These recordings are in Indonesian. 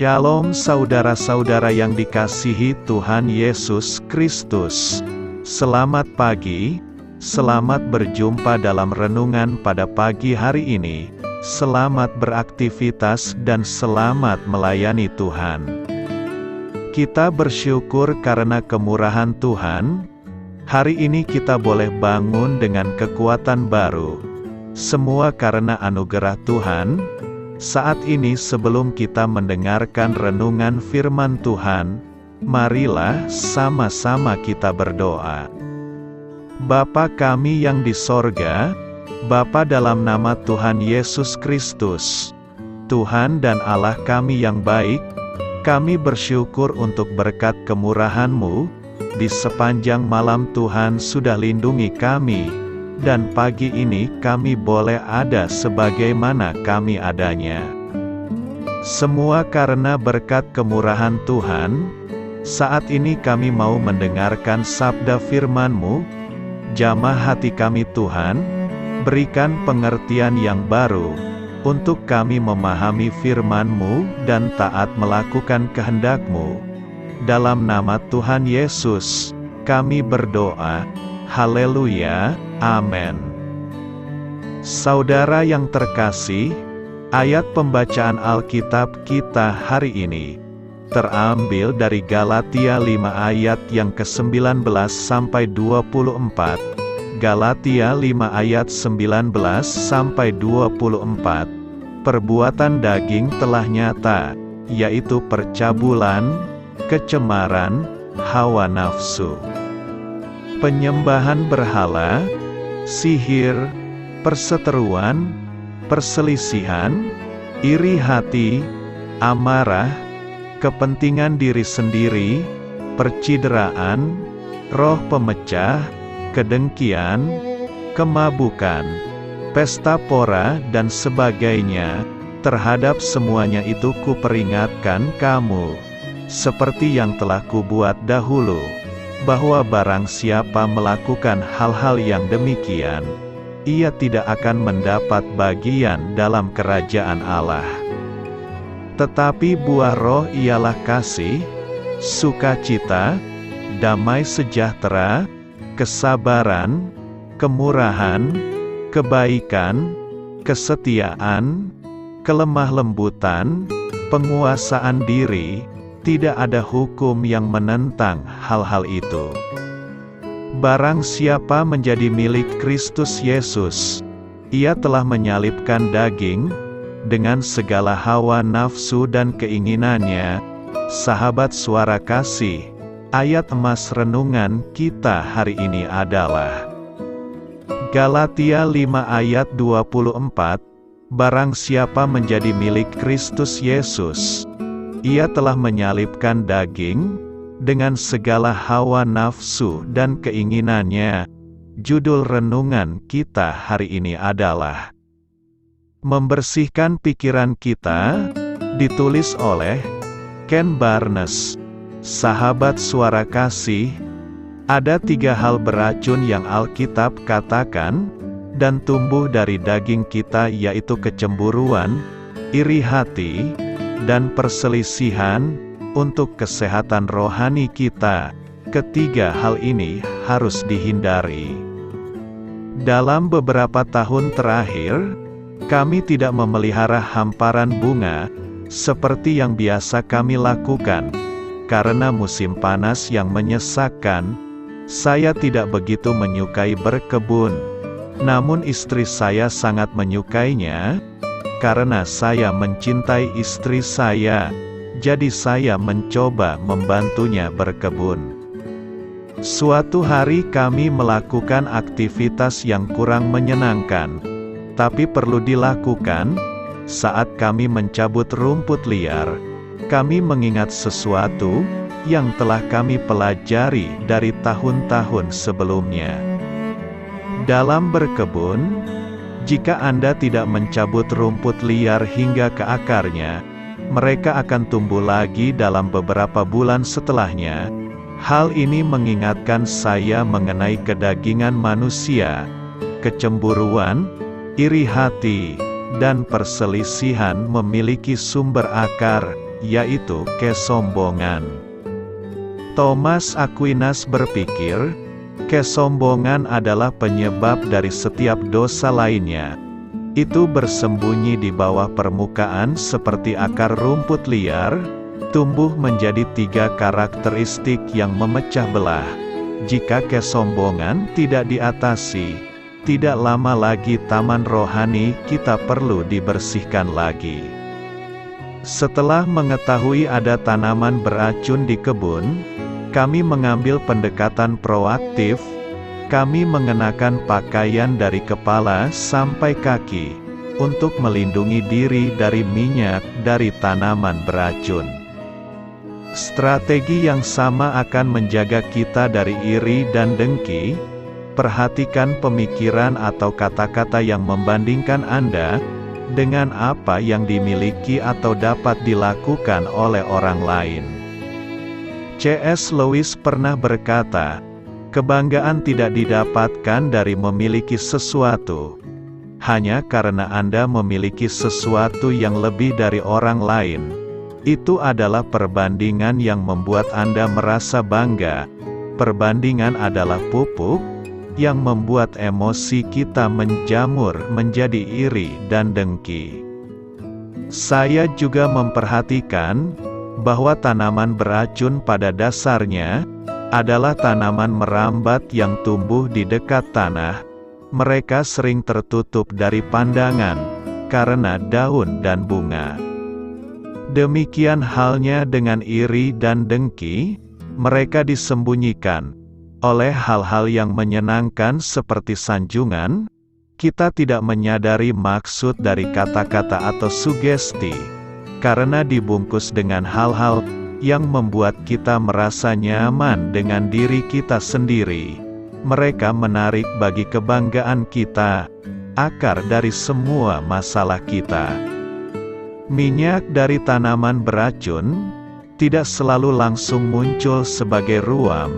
Shalom saudara-saudara yang dikasihi Tuhan Yesus Kristus. Selamat pagi, selamat berjumpa dalam renungan pada pagi hari ini. Selamat beraktivitas dan selamat melayani Tuhan. Kita bersyukur karena kemurahan Tuhan. Hari ini kita boleh bangun dengan kekuatan baru. Semua karena anugerah Tuhan. Saat ini sebelum kita mendengarkan renungan firman Tuhan, marilah sama-sama kita berdoa. Bapa kami yang di sorga, Bapa dalam nama Tuhan Yesus Kristus, Tuhan dan Allah kami yang baik, kami bersyukur untuk berkat kemurahan-Mu, di sepanjang malam Tuhan sudah lindungi kami, dan pagi ini kami boleh ada sebagaimana kami adanya. Semua karena berkat kemurahan Tuhan. Saat ini kami mau mendengarkan sabda firman-Mu. Jamah hati kami Tuhan, berikan pengertian yang baru, untuk kami memahami firman-Mu dan taat melakukan kehendak-Mu. Dalam nama Tuhan Yesus, kami berdoa. Haleluya, amin. Saudara yang terkasih, ayat pembacaan Alkitab kita hari ini terambil dari Galatia 5 ayat yang ke-19 sampai 24. Galatia 5 ayat 19 sampai 24. Perbuatan daging telah nyata, yaitu percabulan, kecemaran, hawa nafsu, penyembahan berhala, sihir, perseteruan, perselisihan, iri hati, amarah, kepentingan diri sendiri, percideraan, roh pemecah, kedengkian, kemabukan, pesta pora dan sebagainya. Terhadap semuanya itu kuperingatkan kamu, seperti yang telah kubuat dahulu, bahwa barang siapa melakukan hal-hal yang demikian, ia tidak akan mendapat bagian dalam kerajaan Allah. Tetapi buah roh ialah kasih, sukacita, damai sejahtera, kesabaran, kemurahan, kebaikan, kesetiaan, kelemah lembutan, penguasaan diri. Tidak ada hukum yang menentang hal-hal itu. Barang siapa menjadi milik Kristus Yesus, ia telah menyalibkan daging, dengan segala hawa nafsu dan keinginannya. Sahabat suara kasih, ayat emas renungan kita hari ini adalah Galatia 5 ayat 24, barang siapa menjadi milik Kristus Yesus, ia telah menyalibkan daging, dengan segala hawa nafsu dan keinginannya. Judul renungan kita hari ini adalah Membersihkan Pikiran Kita, ditulis oleh Ken Barnes. Sahabat suara kasih, ada 3 hal beracun yang Alkitab katakan, dan tumbuh dari daging kita, yaitu kecemburuan, iri hati, dan perselisihan. Untuk kesehatan rohani kita, ketiga hal ini harus dihindari. Dalam beberapa tahun terakhir, kami tidak memelihara hamparan bunga seperti yang biasa kami lakukan. Karena musim panas yang menyesakkan, saya tidak begitu menyukai berkebun. Namun istri saya sangat menyukainya. Karena saya mencintai istri saya, jadi saya mencoba membantunya berkebun. Suatu hari kami melakukan aktivitas yang kurang menyenangkan, tapi perlu dilakukan. Saat kami mencabut rumput liar, kami mengingat sesuatu yang telah kami pelajari dari tahun-tahun sebelumnya. Dalam berkebun, jika Anda tidak mencabut rumput liar hingga ke akarnya, mereka akan tumbuh lagi dalam beberapa bulan setelahnya. Hal ini mengingatkan saya mengenai kedagingan manusia, kecemburuan, iri hati, dan perselisihan memiliki sumber akar, yaitu kesombongan. Thomas Aquinas berpikir, kesombongan adalah penyebab dari setiap dosa lainnya. Itu bersembunyi di bawah permukaan seperti akar rumput liar, tumbuh menjadi 3 karakteristik yang memecah belah. Jika kesombongan tidak diatasi, tidak lama lagi taman rohani kita perlu dibersihkan lagi. Setelah mengetahui ada tanaman beracun di kebun, kami mengambil pendekatan proaktif. Kami mengenakan pakaian dari kepala sampai kaki, untuk melindungi diri dari minyak dari tanaman beracun. Strategi yang sama akan menjaga kita dari iri dan dengki. Perhatikan pemikiran atau kata-kata yang membandingkan Anda dengan apa yang dimiliki atau dapat dilakukan oleh orang lain. C.S. Lewis pernah berkata, kebanggaan tidak didapatkan dari memiliki sesuatu, hanya karena Anda memiliki sesuatu yang lebih dari orang lain. Itu adalah perbandingan yang membuat Anda merasa bangga. Perbandingan adalah pupuk yang membuat emosi kita menjamur menjadi iri dan dengki. Saya juga memperhatikan bahwa tanaman beracun pada dasarnya adalah tanaman merambat yang tumbuh di dekat tanah. Mereka sering tertutup dari pandangan karena daun dan bunga. Demikian halnya dengan iri dan dengki, mereka disembunyikan oleh hal-hal yang menyenangkan seperti sanjungan. Kita tidak menyadari maksud dari kata-kata atau sugesti, karena dibungkus dengan hal-hal yang membuat kita merasa nyaman dengan diri kita sendiri. Mereka menarik bagi kebanggaan kita, akar dari semua masalah kita. Minyak dari tanaman beracun tidak selalu langsung muncul sebagai ruam.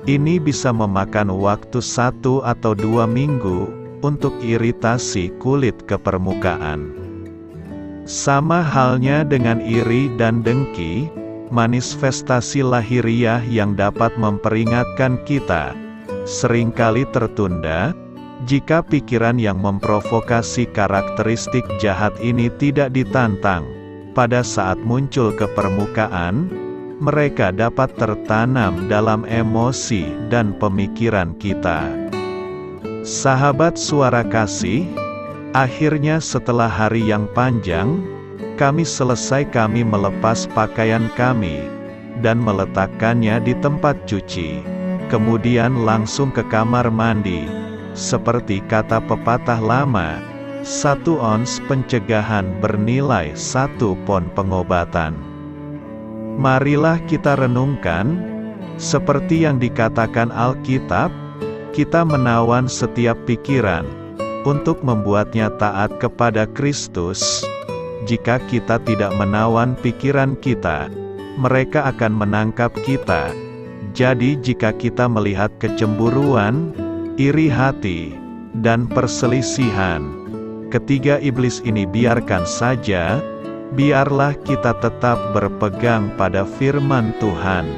Ini bisa memakan waktu 1 atau 2 minggu untuk iritasi kulit ke permukaan. Sama halnya dengan iri dan dengki, manifestasi lahiriah yang dapat memperingatkan kita seringkali tertunda. Jika pikiran yang memprovokasi karakteristik jahat ini tidak ditantang pada saat muncul ke permukaan, mereka dapat tertanam dalam emosi dan pemikiran kita. Sahabat Suara Kasih, akhirnya setelah hari yang panjang, kami melepas pakaian kami dan meletakkannya di tempat cuci. Kemudian langsung ke kamar mandi. Seperti kata pepatah lama, 1 ons pencegahan bernilai 1 pon pengobatan. Marilah kita renungkan, seperti yang dikatakan Alkitab, kita menawan setiap pikiran untuk membuatnya taat kepada Kristus. Jika kita tidak menawan pikiran kita, mereka akan menangkap kita. Jadi jika kita melihat kecemburuan, iri hati, dan perselisihan, ketiga iblis ini biarkan saja. Biarlah kita tetap berpegang pada firman Tuhan,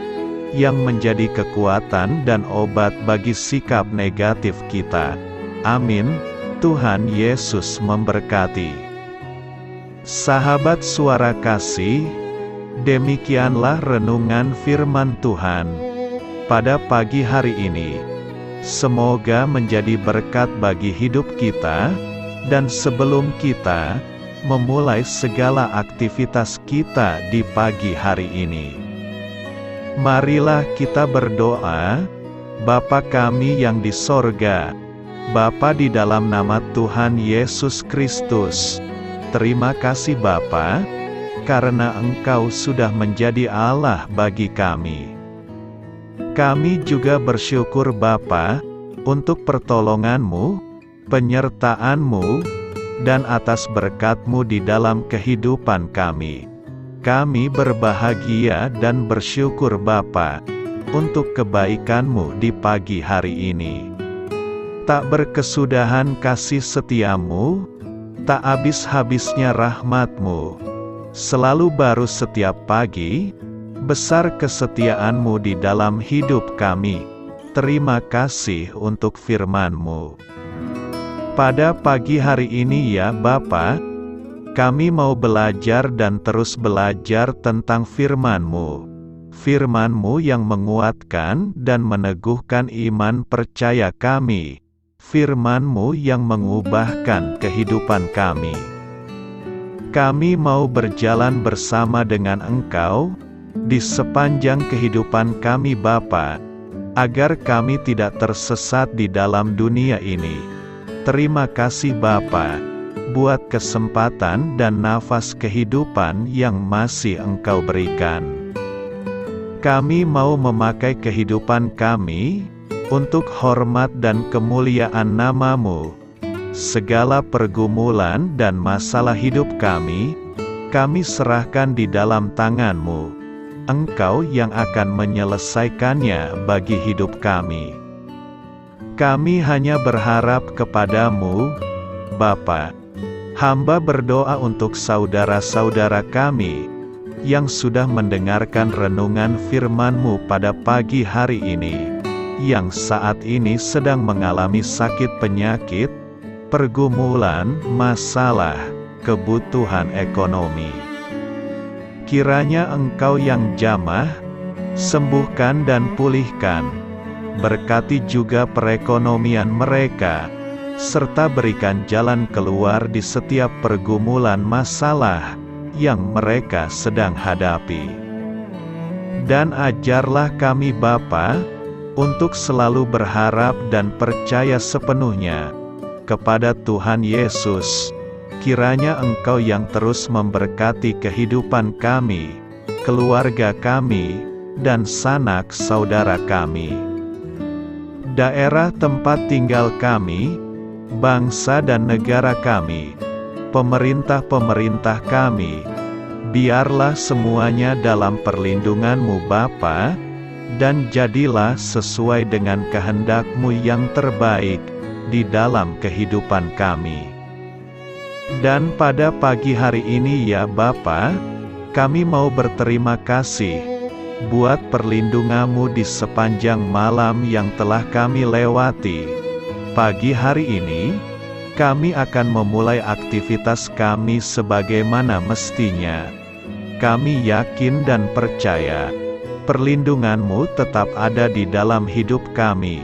yang menjadi kekuatan dan obat bagi sikap negatif kita. Amin. Tuhan Yesus memberkati. Sahabat Suara Kasih, demikianlah renungan firman Tuhan pada pagi hari ini. Semoga menjadi berkat bagi hidup kita, dan sebelum kita memulai segala aktivitas kita di pagi hari ini, marilah kita berdoa. Bapa kami yang di sorga, Bapa di dalam nama Tuhan Yesus Kristus, terima kasih Bapa, karena Engkau sudah menjadi Allah bagi kami. Kami juga bersyukur Bapa, untuk pertolongan-Mu, penyertaan-Mu, dan atas berkat-Mu di dalam kehidupan kami. Kami berbahagia dan bersyukur Bapa, untuk kebaikan-Mu di pagi hari ini. Tak berkesudahan kasih setia-Mu, tak habis-habisnya rahmat-Mu. selalu baru setiap pagi. Besar kesetiaan-Mu di dalam hidup kami. Terima kasih untuk firman-Mu. Pada pagi hari ini ya Bapa, kami mau belajar dan terus belajar tentang firman-Mu. Firman-Mu yang menguatkan dan meneguhkan iman percaya kami. Firman-Mu yang mengubahkan kehidupan kami. Kami mau berjalan bersama dengan Engkau di sepanjang kehidupan kami Bapa, agar kami tidak tersesat di dalam dunia ini. Terima kasih Bapa, buat kesempatan dan nafas kehidupan yang masih Engkau berikan. Kami mau memakai kehidupan kami untuk hormat dan kemuliaan nama-Mu. Segala pergumulan dan masalah hidup kami serahkan di dalam tangan-Mu. Engkau yang akan menyelesaikannya bagi hidup kami. Kami hanya berharap kepada-Mu, Bapa. Hamba berdoa untuk saudara-saudara kami yang sudah mendengarkan renungan firman-Mu pada pagi hari ini, yang saat ini sedang mengalami sakit penyakit, pergumulan, masalah, kebutuhan ekonomi. Kiranya Engkau yang jamah, sembuhkan dan pulihkan. Berkati juga perekonomian mereka, serta berikan jalan keluar di setiap pergumulan masalah yang mereka sedang hadapi. Dan ajarlah kami Bapa, untuk selalu berharap dan percaya sepenuhnya kepada Tuhan Yesus. Kiranya Engkau yang terus memberkati kehidupan kami, keluarga kami, dan sanak saudara kami. Daerah tempat tinggal kami, bangsa dan negara kami, pemerintah-pemerintah kami, biarlah semuanya dalam perlindungan-Mu Bapa, dan jadilah sesuai dengan kehendak-Mu yang terbaik di dalam kehidupan kami. Dan pada pagi hari ini ya Bapa, kami mau berterima kasih buat perlindungan-Mu di sepanjang malam yang telah kami lewati. Pagi hari ini, kami akan memulai aktivitas kami sebagaimana mestinya. Kami yakin dan percaya, perlindungan-Mu tetap ada di dalam hidup kami,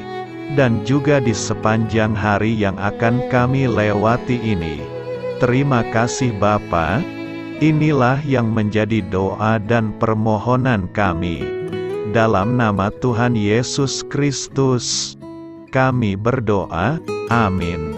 dan juga di sepanjang hari yang akan kami lewati ini. Terima kasih Bapa, inilah yang menjadi doa dan permohonan kami. Dalam nama Tuhan Yesus Kristus, kami berdoa, amin.